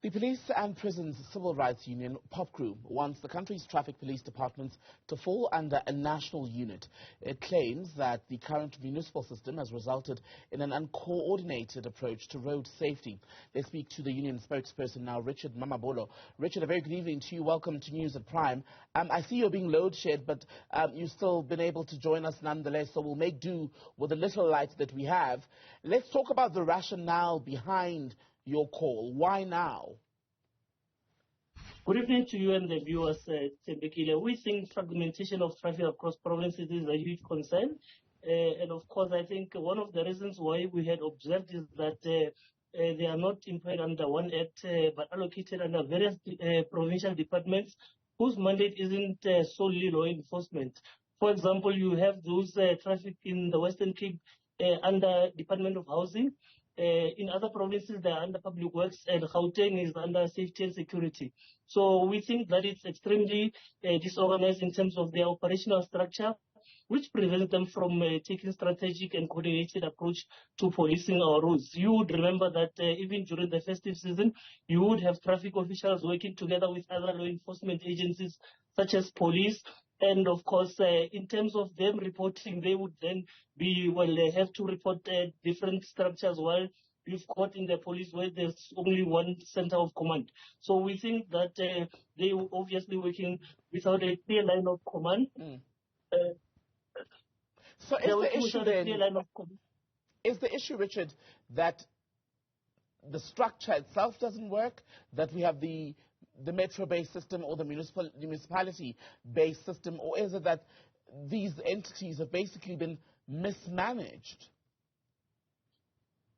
The Police and Prisons Civil Rights Union, Popcru, wants the country's traffic police departments to fall under a national unit. It claims that the current municipal system has resulted in an uncoordinated approach to road safety. Let's speak to the union spokesperson now, Richard Mamabolo. Richard, a very good evening to you. Welcome to News at Prime. I see you're being load shed, but you've still been able to join us nonetheless, so we'll make do with the little light that we have. Let's talk about the rationale behind your call. Why now? Good evening to you and the viewers, Tembekile. We think fragmentation of traffic across provinces is a huge concern. And of course, I think one of the reasons why we had observed is that they are not employed under one act, but allocated under various provincial departments whose mandate isn't solely law enforcement. For example, you have those traffic in the Western Cape under Department of Housing. In other provinces, they are under Public Works, and Gauteng is under Safety and Security. So we think that it's extremely disorganized in terms of their operational structure, which prevents them from taking strategic and coordinated approach to policing our roads. You would remember that even during the festive season, you would have traffic officials working together with other law enforcement agencies, such as police. And of course, in terms of them reporting, they would then be, they have to report different structures, while you've got in the police where there's only one center of command. So we think that they were obviously working without a clear line of command. So is the issue, Richard, that the structure itself doesn't work, that we have the metro-based system or the municipality-based system, or is it that these entities have basically been mismanaged?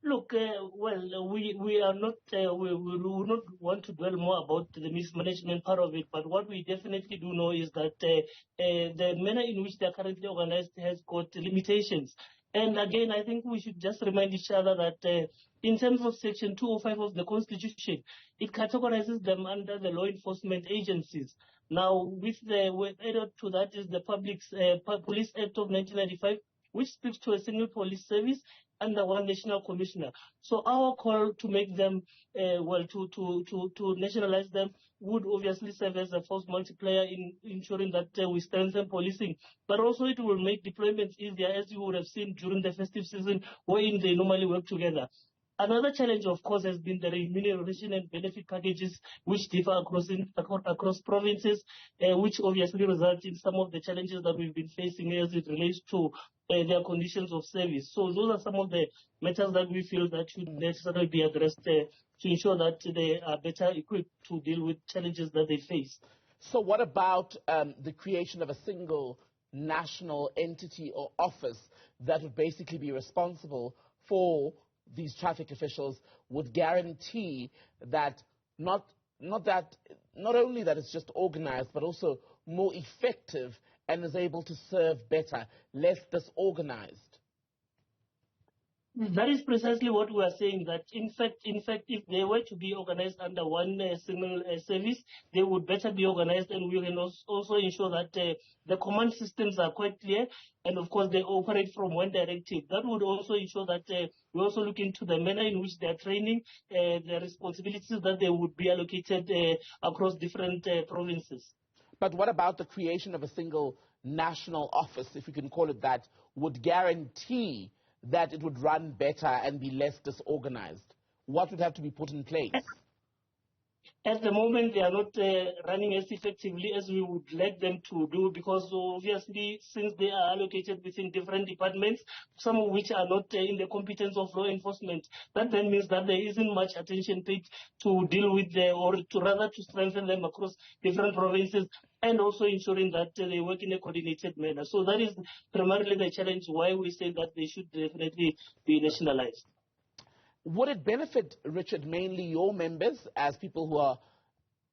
Look, we are not, we will not want to dwell more about the mismanagement part of it, but what we definitely do know is that the manner in which they are currently organized has got limitations. And again, I think we should just remind each other that in terms of Section 205 of the Constitution, it categorizes them under the law enforcement agencies. Now, added to that is the Police Act of 1995, which speaks to a single police service under one national commissioner. So our call to make them, to nationalize them would obviously serve as a force multiplier in ensuring that we strengthen policing. But also it will make deployments easier, as you would have seen during the festive season, wherein they normally work together. Another challenge, of course, has been the remuneration and benefit packages, which differ across provinces, which obviously result in some of the challenges that we've been facing as it relates to their conditions of service. So those are some of the matters that we feel that should necessarily be addressed to ensure that they are better equipped to deal with challenges that they face. So what about the creation of a single national entity or office that would basically be responsible for these traffic officials, would guarantee that not only that it's just organized, but also more effective and is able to serve better, less disorganized? That is precisely what we are saying, that in fact, if they were to be organized under one single service, they would better be organized, and we can also ensure that the command systems are quite clear, and of course they operate from one directive. That would also ensure that we also look into the manner in which they are training, the responsibilities that they would be allocated across different provinces. But what about the creation of a single national office, if we can call it that, would guarantee that it would run better and be less disorganized? What would have to be put in place? At the moment, they are not running as effectively as we would like them to do, because obviously, since they are allocated within different departments, some of which are not in the competence of law enforcement, that then means that there isn't much attention paid to deal with to strengthen them across different provinces, and also ensuring that they work in a coordinated manner. So that is primarily the challenge why we say that they should definitely be nationalized. Would it benefit, Richard, mainly your members as people who are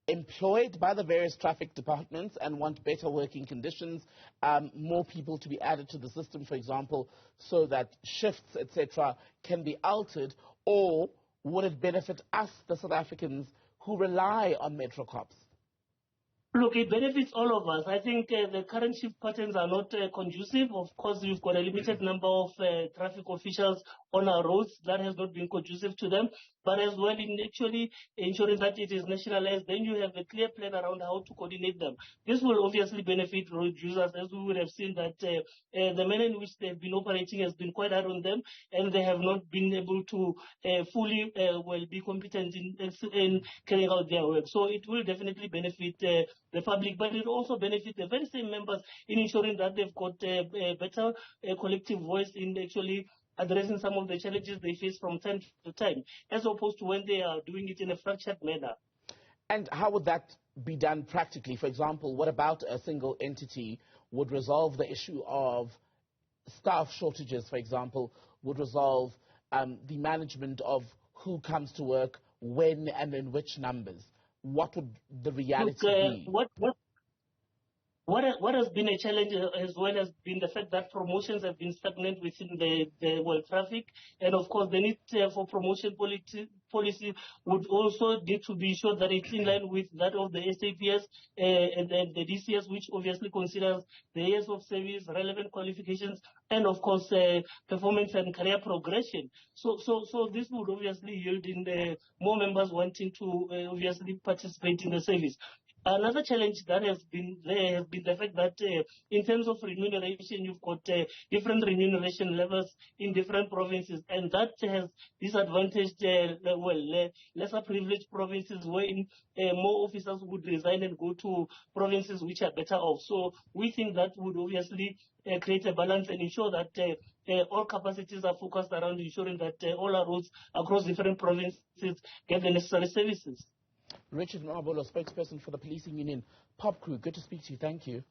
employed by the various traffic departments and want better working conditions, more people to be added to the system, for example, so that shifts, etc., can be altered, or would it benefit us, the South Africans, who rely on Metro Cops? Look, it benefits all of us. I think the current shift patterns are not conducive. Of course, we've got a limited number of traffic officials on our roads. That has not been conducive to them. But as well, in actually ensuring that it is nationalized, then you have a clear plan around how to coordinate them. This will obviously benefit road users, as we would have seen that the manner in which they've been operating has been quite hard on them, and they have not been able to fully be competent in carrying out their work. So it will definitely benefit the public, but it also benefits the very same members in ensuring that they've got a better collective voice in actually addressing some of the challenges they face from time to time, as opposed to when they are doing it in a fractured manner. And how would that be done practically? For example, what about a single entity would resolve the issue of staff shortages, for example, would resolve the management of who comes to work, when, and in which numbers? What would the reality be? What has been a challenge as well has been the fact that promotions have been stagnant within the world traffic, and of course the need for promotion policy would also need to be sure that it's in line with that of the SAPS and the DCS, which obviously considers the years of service, relevant qualifications, and of course performance and career progression. So this would obviously yield in more members wanting to obviously participate in the service. Another challenge that has been there has been the fact that in terms of remuneration, you've got different remuneration levels in different provinces, and that has disadvantaged lesser privileged provinces wherein more officers would resign and go to provinces which are better off. So we think that would obviously create a balance and ensure that all capacities are focused around ensuring that all our roads across different provinces get the necessary services. Richard Mamabolo, spokesperson for the policing union Popcru. Good to speak to you. Thank you.